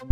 Hey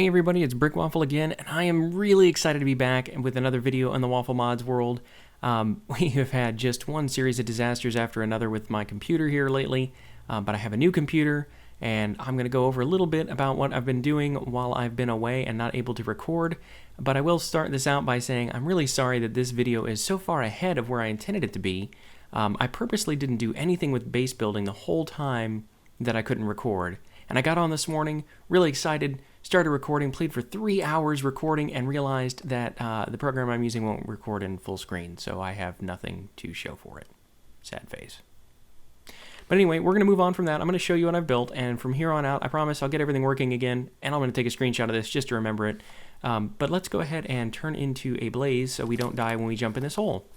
everybody, it's Brick Waffle again, and I am really excited to be back with another video in the WaffleMods world. We have had just one series of disasters after another with my computer here lately, but I have a new computer, and I'm going to go over a little bit about what I've been doing while I've been away and not able to record. But I will start this out by saying I'm really sorry that this video is so far ahead of where I intended it to be. I purposely didn't do anything with base building the whole time that I couldn't record. And I got on this morning, really excited, started recording, played for 3 hours recording, and realized that the program I'm using won't record in full screen, so I have nothing to show for it. Sad face. But anyway, we're going to move on from that. I'm going to show you what I've built, and from here on out, I promise I'll get everything working again, and I'm going to take a screenshot of this just to remember it. But let's go ahead and turn into a blaze so we don't die when we jump in this hole.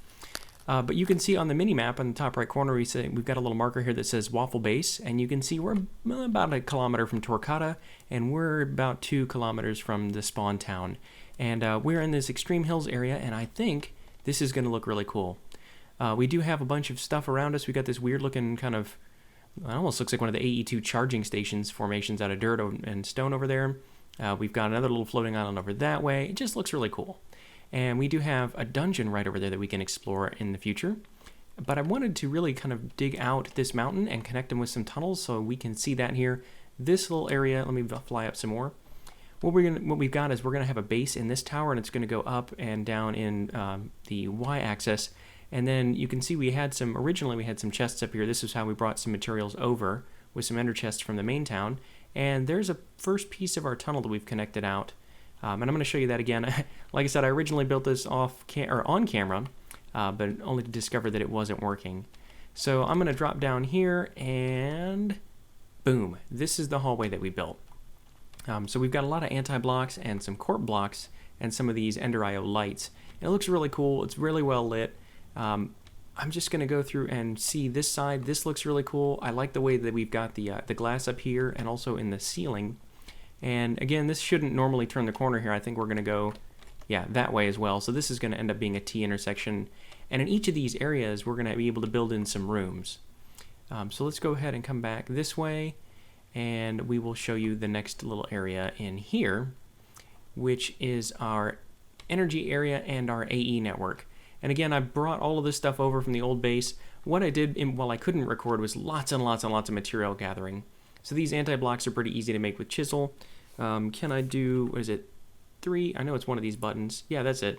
But you can see on the mini-map on the top right corner, we've got a little marker here that says Waffle Base, and you can see we're about 1 kilometer from Torquata, and we're about 2 kilometers from the spawn town. And we're in this Extreme Hills area, and I think this is going to look really cool. We do have a bunch of stuff around us. We got this weird-looking kind of, it almost looks like one of the AE2 charging stations formations out of dirt and stone over there. We've got another little floating island over that way. It just looks really cool. And we do have a dungeon right over there that we can explore in the future. But I wanted to really kind of dig out this mountain and connect them with some tunnels so we can see that here. This little area, let me fly up some more. What we've got is we're going to have a base in this tower, and it's going to go up and down in the y-axis. And then you can see originally we had some chests up here. This is how we brought some materials over with some ender chests from the main town. And there's a first piece of our tunnel that we've connected out. And I'm going to show you that again. Like I said, I originally built this on camera, but only to discover that it wasn't working. So I'm going to drop down here, and boom, this is the hallway that we built. So we've got a lot of anti-blocks and some corp blocks and some of these Ender IO lights. And it looks really cool. It's really well lit. I'm just going to go through and see this side. This looks really cool. I like the way that we've got the glass up here and also in the ceiling. And again, this shouldn't normally turn the corner here. I think we're going to go, that way as well. So this is going to end up being a T intersection. And in each of these areas, we're going to be able to build in some rooms. So let's go ahead and come back this way, and we will show you the next little area in here, which is our energy area and our AE network. And again, I brought all of this stuff over from the old base. What I did while I couldn't record was lots and lots and lots of material gathering. So these anti-blocks are pretty easy to make with chisel. Can I do, what is it, 3? I know it's one of these buttons. Yeah, that's it.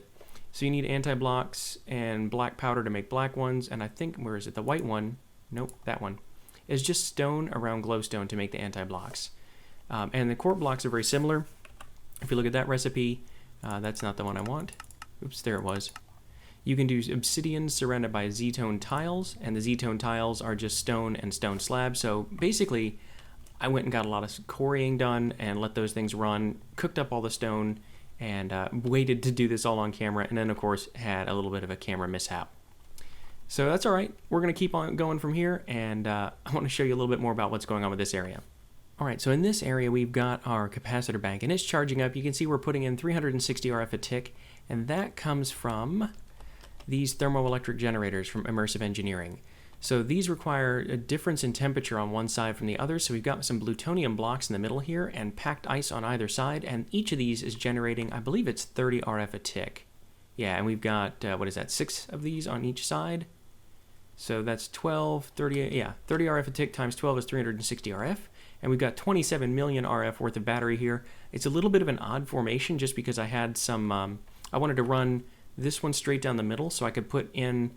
So you need anti-blocks and black powder to make black ones. And I think, where is it? The white one, nope, that one, is just stone around glowstone to make the anti-blocks. And the corp blocks are very similar. If you look at that recipe, that's not the one I want. Oops, there it was. You can do obsidian surrounded by Z-tone tiles, and the Z-tone tiles are just stone and stone slabs. So basically, I went and got a lot of quarrying done and let those things run, cooked up all the stone, and waited to do this all on camera, and then, of course, had a little bit of a camera mishap. So that's all right. We're going to keep on going from here, and I want to show you a little bit more about what's going on with this area. All right, so in this area, we've got our capacitor bank, and it's charging up. You can see we're putting in 360 RF a tick, and that comes from these thermoelectric generators from Immersive Engineering. So these require a difference in temperature on one side from the other. So we've got some plutonium blocks in the middle here and packed ice on either side. And each of these is generating, I believe it's 30 RF a tick. Yeah, and we've got, 6 of these on each side. So that's 12, 30 RF a tick times 12 is 360 RF. And we've got 27 million RF worth of battery here. It's a little bit of an odd formation just because I had some, I wanted to run this one straight down the middle so I could put in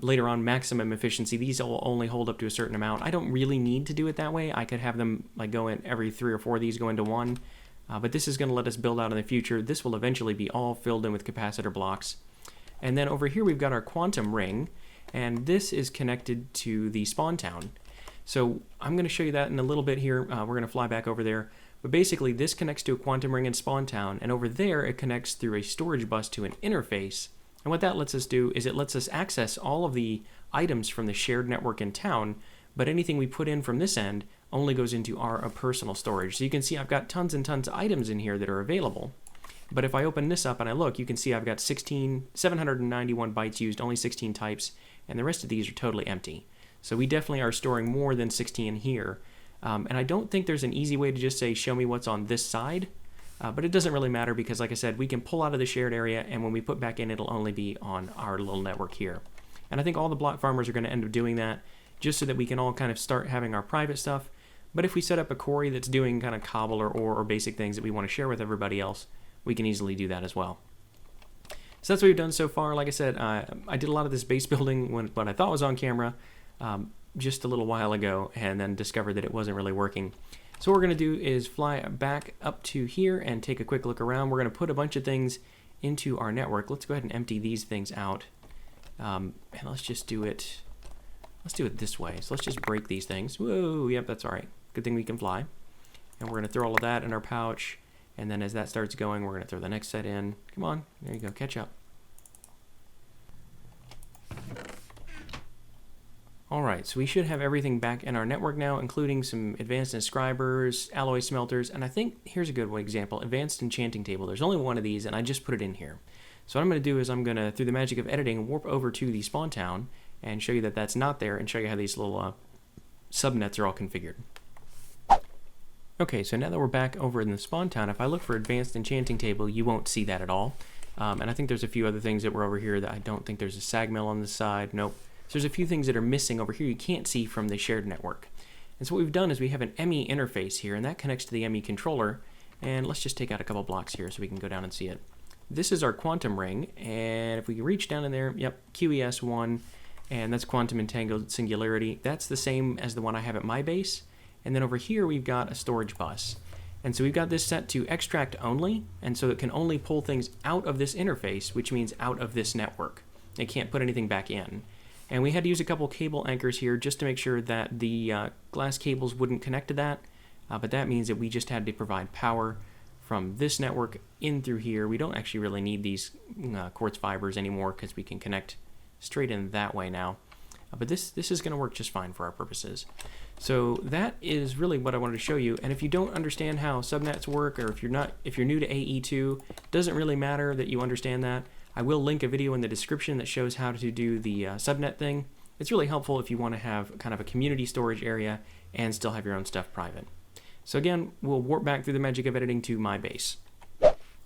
later on maximum efficiency. These will only hold up to a certain amount. I don't really need to do it that way. I could have them like go in every 3 or 4 of these go into one, but this is going to let us build out in the future. This will eventually be all filled in with capacitor blocks. And then over here we've got our quantum ring, and this is connected to the spawn town. So I'm going to show you that in a little bit here. We're going to fly back over there. But basically this connects to a quantum ring in spawn town, and over there it connects through a storage bus to an interface. And what that lets us do is it lets us access all of the items from the shared network in town, but anything we put in from this end only goes into our personal storage. So you can see I've got tons and tons of items in here that are available. But if I open this up and I look, you can see I've got 791 bytes used, only 16 types, and the rest of these are totally empty. So we definitely are storing more than 16 here. And I don't think there's an easy way to just say, show me what's on this side. But it doesn't really matter because, like I said, we can pull out of the shared area, and when we put back in, it'll only be on our little network here. And I think all the block farmers are going to end up doing that just so that we can all kind of start having our private stuff. But if we set up a quarry that's doing kind of cobble or ore or basic things that we want to share with everybody else, we can easily do that as well. So that's what we've done so far. Like I said, I did a lot of this base building when I thought was on camera just a little while ago, and then discovered that it wasn't really working. So what we're going to do is fly back up to here and take a quick look around. We're going to put a bunch of things into our network. Let's go ahead and empty these things out. And let's just do it. Let's do it this way. So let's just break these things. Whoa, yep, that's all right. Good thing we can fly. And we're going to throw all of that in our pouch. And then as that starts going, we're going to throw the next set in. Come on, there you go, catch up. All right, so we should have everything back in our network now, including some advanced inscribers, alloy smelters, and I think here's a good example, advanced enchanting table. There's only one of these, and I just put it in here. So what I'm going to do is I'm going to, through the magic of editing, warp over to the spawn town and show you that that's not there, and show you how these little subnets are all configured. Okay, so now that we're back over in the spawn town, if I look for advanced enchanting table, you won't see that at all. And I think there's a few other things that were over here that I don't think there's a sag mill on the side. Nope. So there's a few things that are missing over here you can't see from the shared network. And so what we've done is we have an ME interface here, and that connects to the ME controller. And let's just take out a couple blocks here so we can go down and see it. This is our quantum ring, and if we can reach down in there, yep, QES1, and that's quantum entangled singularity. That's the same as the one I have at my base. And then over here we've got a storage bus. And so we've got this set to extract only, and so it can only pull things out of this interface, which means out of this network. It can't put anything back in. And we had to use a couple cable anchors here just to make sure that the glass cables wouldn't connect to that. But that means that we just had to provide power from this network in through here. We don't actually really need these quartz fibers anymore because we can connect straight in that way now. But this is going to work just fine for our purposes. So that is really what I wanted to show you. And if you don't understand how subnets work, or if you're new to AE2, it doesn't really matter that you understand that. I will link a video in the description that shows how to do the subnet thing. It's really helpful if you want to have kind of a community storage area and still have your own stuff private. So again, we'll warp back through the magic of editing to my base.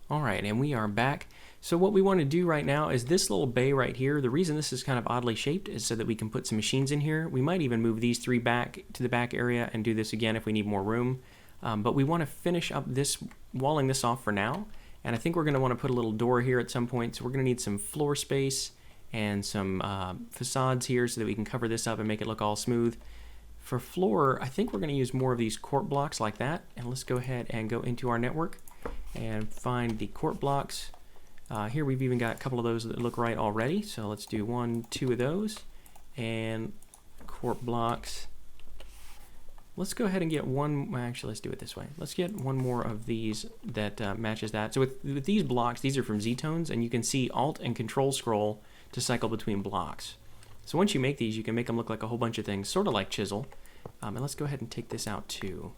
All right, and we are back. So what we want to do right now is this little bay right here. The reason this is kind of oddly shaped is so that we can put some machines in here. We might even move these three back to the back area and do this again if we need more room. But we want to finish up this, walling this off for now. And I think we're going to want to put a little door here at some point. So we're going to need some floor space and some facades here so that we can cover this up and make it look all smooth. For floor, I think we're going to use more of these quart blocks like that. And let's go ahead and go into our network and find the quart blocks. Here we've even got a couple of those that look right already. So let's do 1, 2 of those. And quart blocks. Let's go ahead and get one, well, actually let's do it this way. Let's get one more of these that matches that. So with these blocks, these are from Z-Tones, and you can see Alt and Control scroll to cycle between blocks. So once you make these, you can make them look like a whole bunch of things, sort of like chisel. And let's go ahead and take this out too.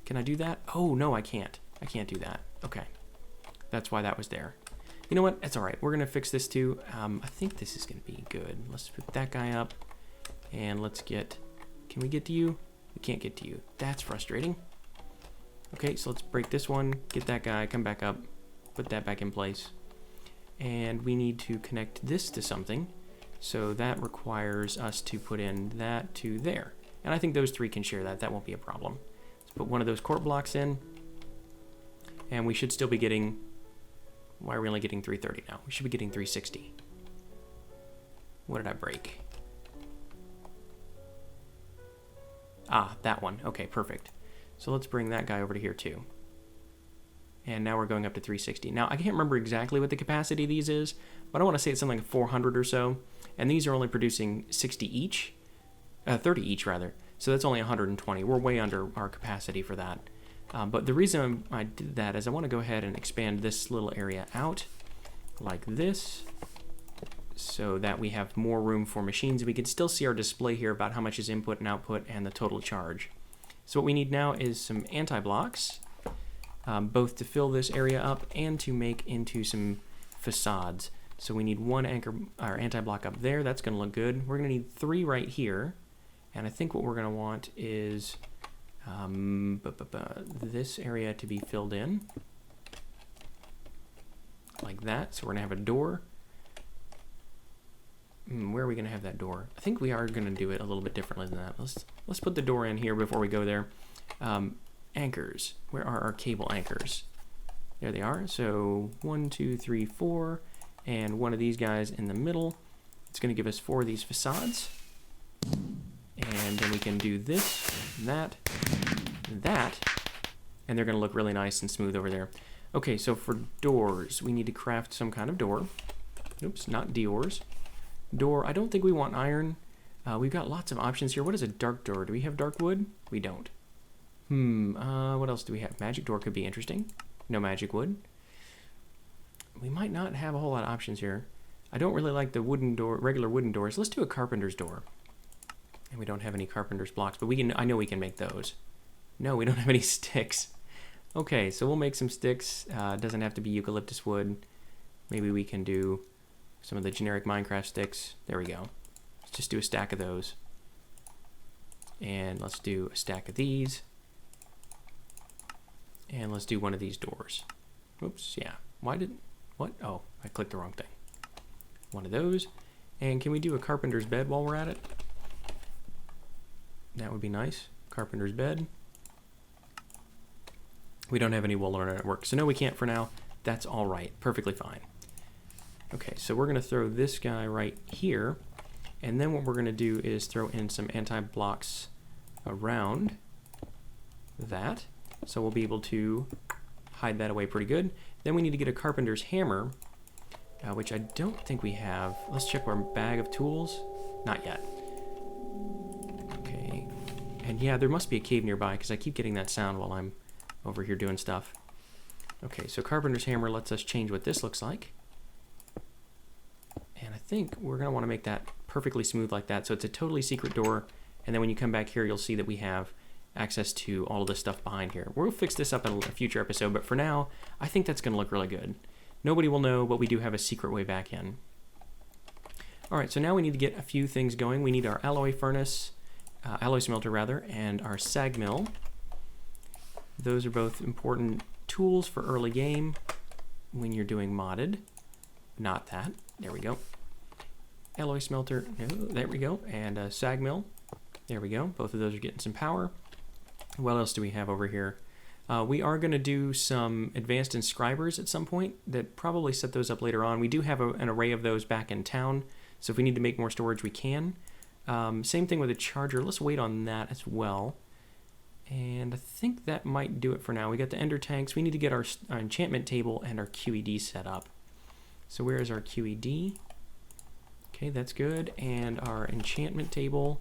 Can I do that? Oh, no, I can't. I can't do that. Okay. That's why that was there. You know what? That's all right. We're going to fix this too. I think this is going to be good. Let's put that guy up, and let's get, can we get to you? We can't get to you. That's frustrating. Okay, so let's break this one, get that guy, come back up, put that back in place. And we need to connect this to something. So that requires us to put in that to there. And I think those three can share that. That won't be a problem. Let's put one of those quart blocks in. And we should still be getting, why are we only getting 330 now? We should be getting 360. What did I break? Ah, that one. Okay, perfect. So let's bring that guy over to here too. And now we're going up to 360. Now, I can't remember exactly what the capacity of these is, but I want to say it's something like 400 or so. And these are only producing 60 each, 30 each rather. So that's only 120. We're way under our capacity for that. But the reason I did that is I want to go ahead and expand this little area out like this, so that we have more room for machines. We can still see our display here about how much is input and output and the total charge. So what we need now is some anti-blocks, both to fill this area up and to make into some facades. So we need one anchor or anti-block up there. That's going to look good. We're going to need 3 right here, And I think what we're going to want is this area to be filled in like that. So we're going to have a door. Where are we going to have that door? I think we are going to do it a little bit differently than that. Let's put the door in here before we go there. Anchors. Where are our cable anchors? There they are. So 1, 2, 3, 4, and one of these guys in the middle. It's going to give us 4 of these facades. And then we can do this, that, and they're going to look really nice and smooth over there. Okay, so for doors, we need to craft some kind of door. Oops, not doors. Door, I don't think we want iron. We've got lots of options here. What is a dark door? Do we have dark wood? We don't. What else do we have? Magic door could be interesting. No magic wood. We might not have a whole lot of options here. I don't really like the wooden door, regular wooden doors. Let's do a carpenter's door. And we don't have any carpenter's blocks, but we can. I know we can make those. No, we don't have any sticks. Okay, so we'll make some sticks. It doesn't have to be eucalyptus wood. Maybe we can do some of the generic Minecraft sticks. There we go. Let's just do a stack of those. And let's do a stack of these. And let's do one of these doors. Oops, yeah. What? Oh, I clicked the wrong thing. One of those. And can we do a carpenter's bed while we're at it? That would be nice. Carpenter's bed. We don't have any wool or network, so no, we can't for now. That's all right. Perfectly fine. Okay, so we're going to throw this guy right here, and then what we're going to do is throw in some anti-blocks around that, so we'll be able to hide that away pretty good. Then we need to get a carpenter's hammer, which I don't think we have. Let's check our bag of tools. Not yet. Okay, and yeah, there must be a cave nearby because I keep getting that sound while I'm over here doing stuff. Okay, so carpenter's hammer lets us change what this looks like. And I think we're going to want to make that perfectly smooth like that, so it's a totally secret door, and then when you come back here, you'll see that we have access to all of this stuff behind here. We'll fix this up in a future episode, but for now, I think that's going to look really good. Nobody will know, but we do have a secret way back in. Alright, so now we need to get a few things going. We need our alloy furnace, alloy smelter rather, and our sag mill. Those are both important tools for early game when you're doing modded. Not that. There we go. Alloy smelter. No, there we go. And a sag mill. There we go. Both of those are getting some power. What else do we have over here? We are going to do some advanced inscribers at some point that probably set those up later on. We do have an array of those back in town, so if we need to make more storage, we can. Same thing with a charger. Let's wait on that as well. And I think that might do it for now. We got the ender tanks. We need to get our enchantment table and our QED set up. So where is our QED? Okay, that's good. And our enchantment table,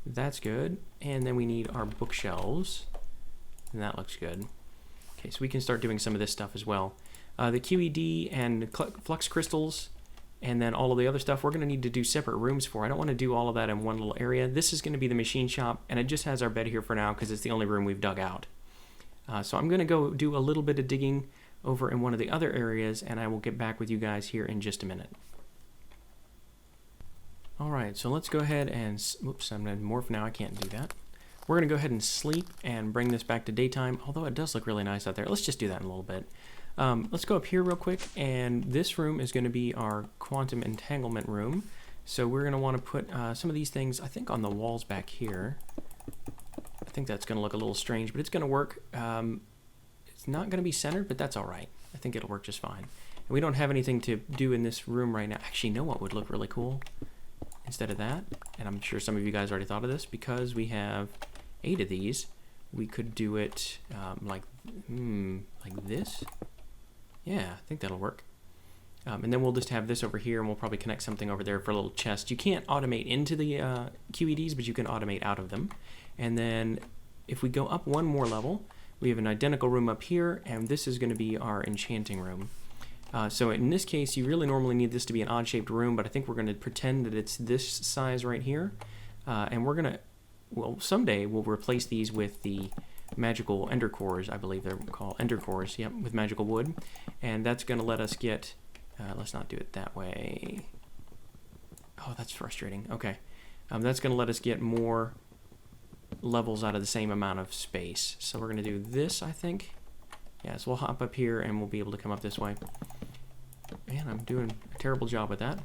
that's good. And then we need our bookshelves, and that looks good. Okay, so we can start doing some of this stuff as well. The QED and flux crystals, and then all of the other stuff we're going to need to do separate rooms for. I don't want to do all of that in one little area. This is going to be the machine shop, and it just has our bed here for now because it's the only room we've dug out. So I'm going to go do a little bit of digging over in one of the other areas, and I will get back with you guys here in just a minute. Alright, so let's go ahead and... Oops, I'm going to morph now. I can't do that. We're going to go ahead and sleep and bring this back to daytime, although it does look really nice out there. Let's just do that in a little bit. Let's go up here real quick, and this room is going to be our quantum entanglement room. So we're going to want to put some of these things, I think, on the walls back here. I think that's going to look a little strange, but it's going to work. It's not going to be centered, but that's all right. I think it'll work just fine. And we don't have anything to do in this room right now. Actually, you know what would look really cool instead of that? And I'm sure some of you guys already thought of this. Because we have 8 of these, we could do it like this. Yeah, I think that'll work. And then we'll just have this over here, and we'll probably connect something over there for a little chest. You can't automate into the QEDs, but you can automate out of them. And then if we go up one more level, we have an identical room up here, and this is going to be our enchanting room. So in this case, you really normally need this to be an odd-shaped room, but I think we're going to pretend that it's this size right here. And we're going to, well, someday we'll replace these with the magical ender cores. I believe they're called ender cores, yep, with magical wood. And that's going to let us get, let's not do it that way. Oh, that's frustrating. Okay. That's going to let us get more levels out of the same amount of space. So we're going to do this, I think. Yeah, so we'll hop up here and we'll be able to come up this way. Man, I'm doing a terrible job with that.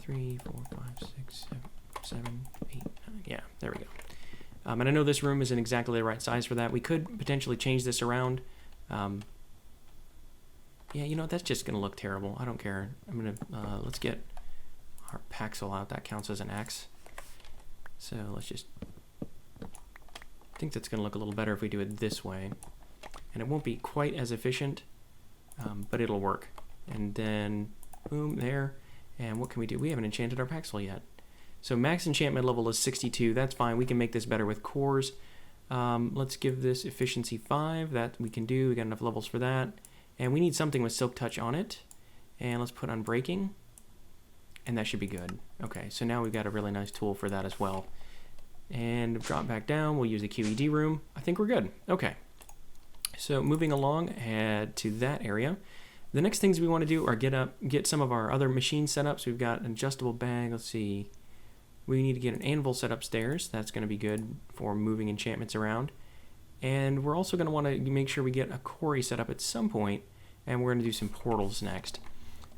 3, 4, 5, 6, 7, 8, 9. Yeah, there we go. And I know this room isn't exactly the right size for that. We could potentially change this around. Yeah, you know, that's just going to look terrible. I don't care. I'm going to, let's get our Paxel out. That counts as an X. So let's just, I think that's going to look a little better if we do it this way. And it won't be quite as efficient, but it'll work. And then, boom, there. And what can we do? We haven't enchanted our Paxel yet. So max enchantment level is 62. That's fine. We can make this better with cores. Let's give this efficiency 5. That we can do. We got enough levels for that. And we need something with Silk Touch on it. And let's put Unbreaking. And that should be good. Okay, so now we've got a really nice tool for that as well. And drop back down. We'll use the QED room. I think we're good. Okay. So moving along, head to that area. The next things we want to do are get some of our other machines set up. So we've got an adjustable bag. Let's see. We need to get an anvil set upstairs. That's going to be good for moving enchantments around. And we're also going to want to make sure we get a quarry set up at some point. And we're going to do some portals next.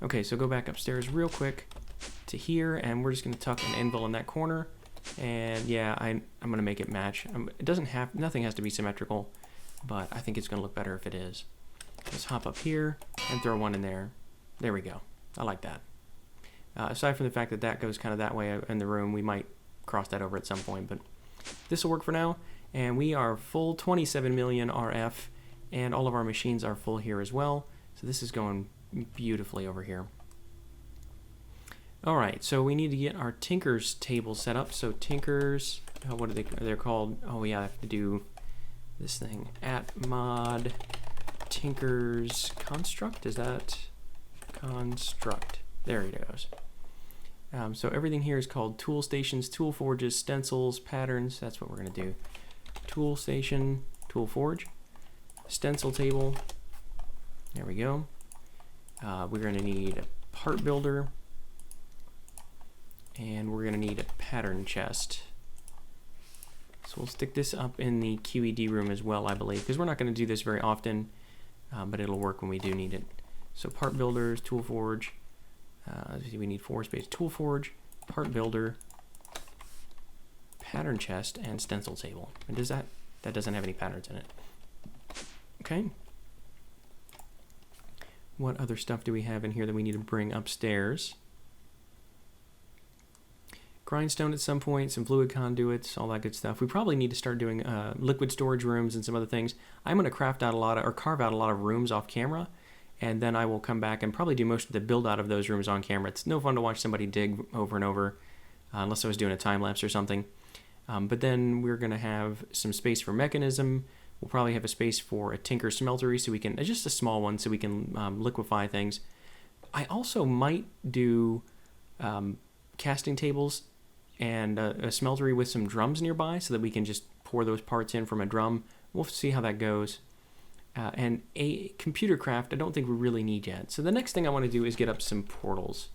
Okay, so go back upstairs real quick to here. And we're just going to tuck an anvil in that corner. And yeah, I'm going to make it match. It doesn't have, nothing has to be symmetrical. But I think it's going to look better if it is. Let's hop up here and throw one in there. There we go. I like that. Aside from the fact that that goes kind of that way in the room, we might cross that over at some point, but this will work for now. And we are full 27 million RF, and all of our machines are full here as well. So this is going beautifully over here. All right, so we need to get our Tinker's table set up. So Tinker's, what are they're called? Oh yeah, I have to do this thing at mod Tinker's construct. Is that construct? There it goes. So everything here is called tool stations, tool forges, stencils, patterns. That's what we're going to do. Tool station, tool forge, stencil table. There we go. We're going to need a part builder, and we're going to need a pattern chest. So we'll stick this up in the QED room as well, I believe, because we're not going to do this very often, but it'll work when we do need it. So part builders, tool forge. We need 4 space. Tool forge, part builder, pattern chest, and stencil table. And does that doesn't have any patterns in it. Okay. What other stuff do we have in here that we need to bring upstairs? Grindstone at some point, some fluid conduits, all that good stuff. We probably need to start doing liquid storage rooms and some other things. I'm going to carve out a lot of rooms off camera, and then I will come back and probably do most of the build out of those rooms on camera. It's no fun to watch somebody dig over and over, unless I was doing a time lapse or something. But then we're going to have some space for mechanism. We'll probably have a space for a Tinker smeltery, so we can, just a small one, so we can liquefy things. I also might do casting tables and a smeltery with some drums nearby, so that we can just pour those parts in from a drum. We'll see how that goes. And a computer craft, I don't think we really need yet. So the next thing I want to do is get up some portals.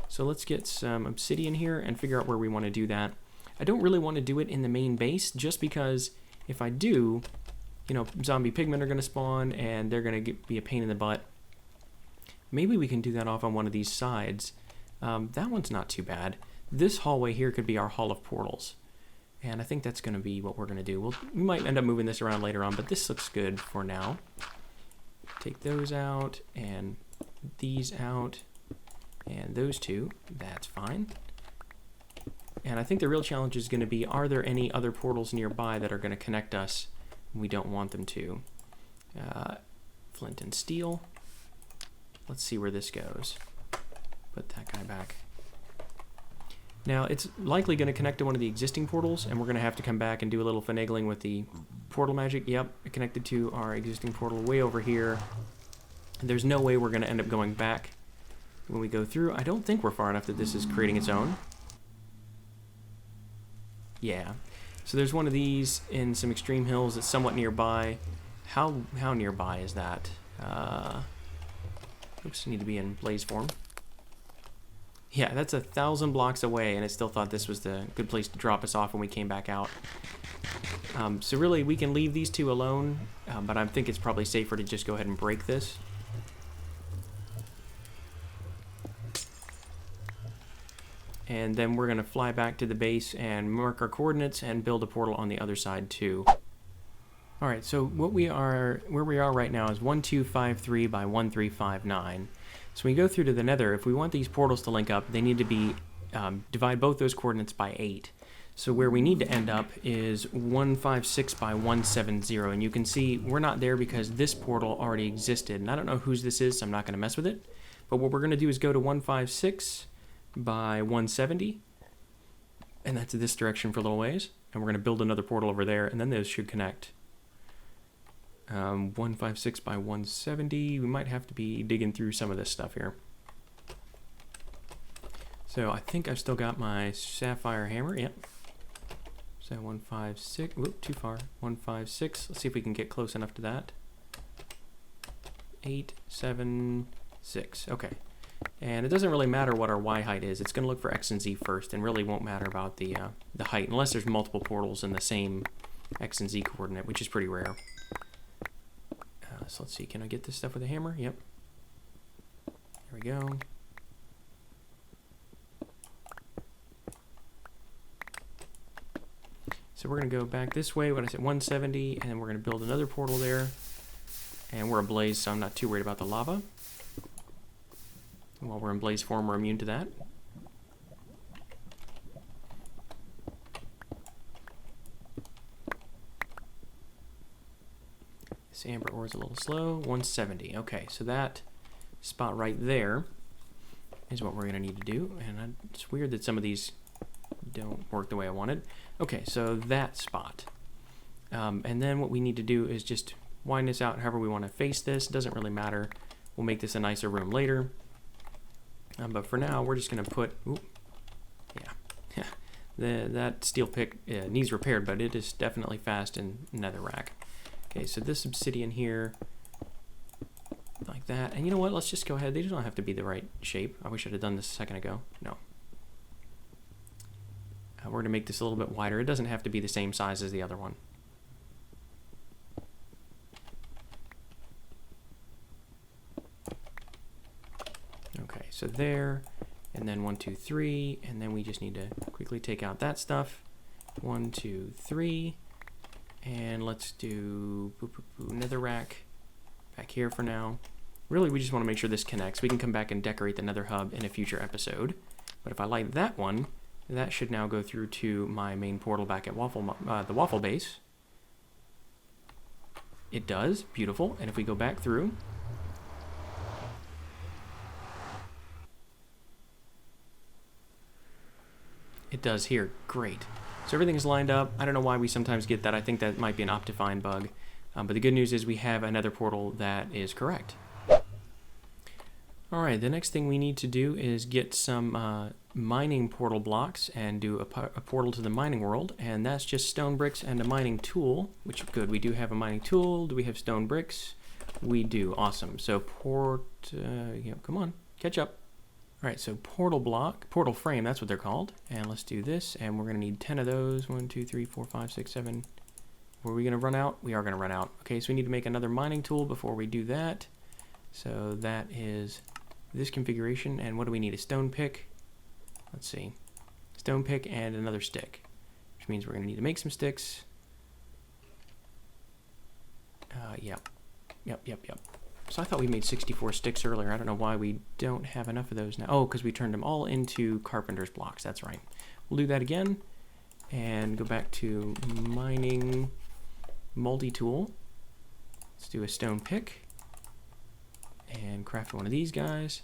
So let's get some obsidian here and figure out where we want to do that. I don't really want to do it in the main base, just because if I do, zombie pigmen are going to spawn and they're going to be a pain in the butt. Maybe we can do that off on one of these sides. That one's not too bad. This hallway here could be our hall of portals. And I think that's going to be what we're going to do. We might end up moving this around later on, but this looks good for now. Take those out, and these out, and those two. That's fine. And I think the real challenge is going to be, are there any other portals nearby that are going to connect us? We don't want them to. Flint and steel. Let's see where this goes. Put that guy back. Now, it's likely going to connect to one of the existing portals, and we're going to have to come back and do a little finagling with the portal magic. Yep, it connected to our existing portal way over here. And there's no way we're going to end up going back when we go through. I don't think we're far enough that this is creating its own. Yeah. So there's one of these in some extreme hills that's somewhat nearby. How nearby is that? Oops, need to be in blaze form. Yeah, that's 1,000 blocks away, and it still thought this was the good place to drop us off when we came back out. So really, we can leave these two alone, but I think it's probably safer to just go ahead and break this. And then we're going to fly back to the base and mark our coordinates and build a portal on the other side too. Alright, so where we are right now is 1253 by 1359. So when we go through to the nether, if we want these portals to link up, they need to be, divide both those coordinates by 8. So where we need to end up is 156 by 170, and you can see we're not there because this portal already existed. And I don't know whose this is, so I'm not going to mess with it. But what we're going to do is go to 156 by 170, and that's this direction for a little ways. And we're going to build another portal over there, and then those should connect. 156 by 170. We might have to be digging through some of this stuff here. So I think I've still got my sapphire hammer. Yep. So 156. Whoop, too far. 156. Let's see if we can get close enough to that. 8, 7, 6. Okay. And it doesn't really matter what our Y height is. It's going to look for X and Z first, and really won't matter about the height unless there's multiple portals in the same X and Z coordinate, which is pretty rare. So let's see, can I get this stuff with a hammer? Yep. There we go. So we're going to go back this way, what I said, 170, and then we're going to build another portal there. And we're ablaze, so I'm not too worried about the lava. While we're in blaze form, we're immune to that. This amber ore is a little slow. 170. Okay, so that spot right there is what we're going to need to do. And it's weird that some of these don't work the way I wanted. Okay, so that spot. And then what we need to do is just wind this out however we want to face this. It doesn't really matter. We'll make this a nicer room later. But for now, we're just going to put... Ooh, yeah. That steel pick needs repaired, but it is definitely fast in netherrack. Okay, so this obsidian here, like that. And you know what? Let's just go ahead. They don't have to be the right shape. I wish I'd have done this a second ago. No. We're going to make this a little bit wider. It doesn't have to be the same size as the other one. Okay, so there, and then 1, 2, 3, and then we just need to quickly take out that stuff. 1, 2, 3. And let's do netherrack back here for now. Really, we just want to make sure this connects. We can come back and decorate the nether hub in a future episode. But if I light that one, that should now go through to my main portal back at the waffle base. It does. Beautiful. And if we go back through... It does here. Great. So everything is lined up. I don't know why we sometimes get that. I think that might be an Optifine bug. But the good news is we have another portal that is correct. Alright, the next thing we need to do is get some mining portal blocks and do a portal to the mining world. And that's just stone bricks and a mining tool, which good. We do have a mining tool. Do we have stone bricks? We do. Awesome. So come on, catch up. Alright, so portal frame, that's what they're called. And let's do this, and we're going to need 10 of those. 1, 2, 3, 4, 5, 6, 7. Were we going to run out? We are going to run out. Okay, so we need to make another mining tool before we do that. So that is this configuration. And what do we need? A stone pick. Let's see. Stone pick and another stick. Which means we're going to need to make some sticks. Yep. So I thought we made 64 sticks earlier. I don't know why we don't have enough of those now. Oh, because we turned them all into carpenter's blocks. That's right. We'll do that again. And go back to mining multi-tool. Let's do a stone pick. And craft one of these guys.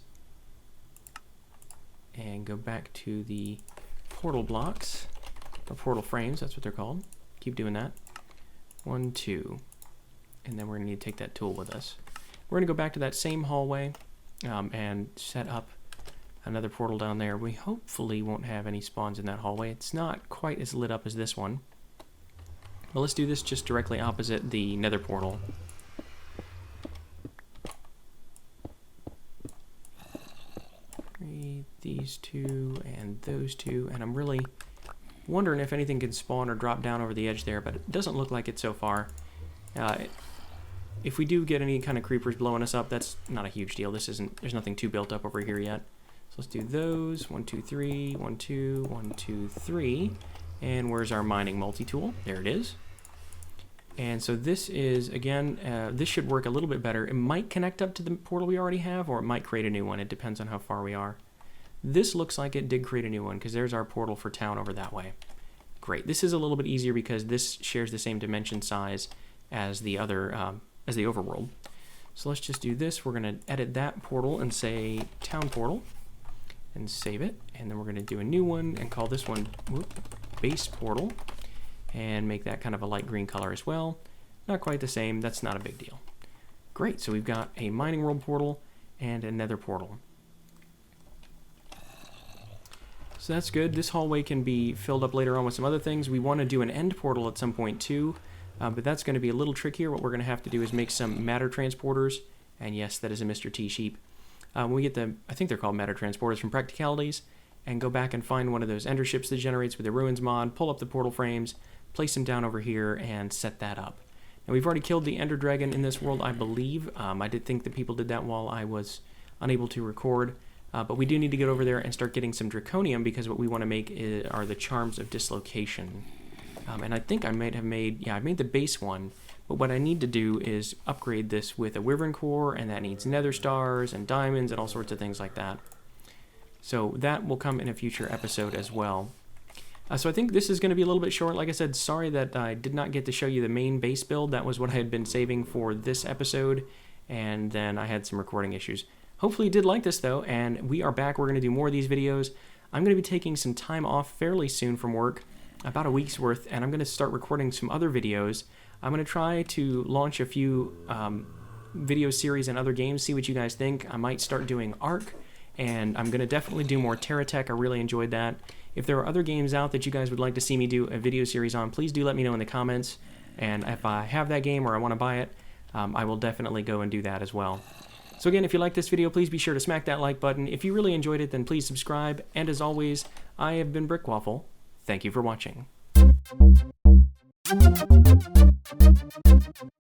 And go back to the portal blocks. Or portal frames, that's what they're called. Keep doing that. 1, 2. And then we're going to need to take that tool with us. We're going to go back to that same hallway and set up another portal down there. We hopefully won't have any spawns in that hallway. It's not quite as lit up as this one. But let's do this just directly opposite the nether portal. Create the these two and those two, and I'm really wondering if anything can spawn or drop down over the edge there, but it doesn't look like it so far. If we do get any kind of creepers blowing us up, that's not a huge deal. There's nothing too built up over here yet. So let's do those. 1, 2, 3, 1, 2, 1, 2, 3. And where's our mining multi-tool? There it is. And so this is, again, this should work a little bit better. It might connect up to the portal we already have, or it might create a new one. It depends on how far we are. This looks like it did create a new one, because there's our portal for town over that way. Great. This is a little bit easier because this shares the same dimension size as the other, as the overworld. So let's just do this. We're going to edit that portal and say town portal and save it. And then we're going to do a new one and call this one base portal and make that kind of a light green color as well. Not quite the same. That's not a big deal. Great. So we've got a mining world portal and a nether portal. So that's good. This hallway can be filled up later on with some other things. We want to do an end portal at some point too. But that's going to be a little trickier. What we're going to have to do is make some matter transporters. And yes, that is a Mr. T sheep. When we get the, I think they're called matter transporters from Practicalities, and go back and find one of those ender ships that generates with the ruins mod, pull up the portal frames, place them down over here, and set that up. Now we've already killed the ender dragon in this world, I believe. I did think that people did that while I was unable to record. But we do need to get over there and start getting some draconium, because what we want to make are the charms of dislocation. And I think I might have made, yeah, I made the base one, but what I need to do is upgrade this with a wyvern core, and that needs nether stars and diamonds and all sorts of things like that. So that will come in a future episode as well. So I think this is going to be a little bit short. Like I said, sorry that I did not get to show you the main base build. That was what I had been saving for this episode, and then I had some recording issues. Hopefully you did like this though, and we are back. We're going to do more of these videos. I'm going to be taking some time off fairly soon from work, about a week's worth, and I'm going to start recording some other videos. I'm going to try to launch a few video series and other games, see what you guys think. I might start doing Ark, and I'm going to definitely do more TerraTech. I really enjoyed that. If there are other games out that you guys would like to see me do a video series on, please do let me know in the comments, and if I have that game or I want to buy it, I will definitely go and do that as well. So again, if you like this video, please be sure to smack that like button. If you really enjoyed it, then please subscribe, and as always, I have been BrickWaffle. Thank you for watching.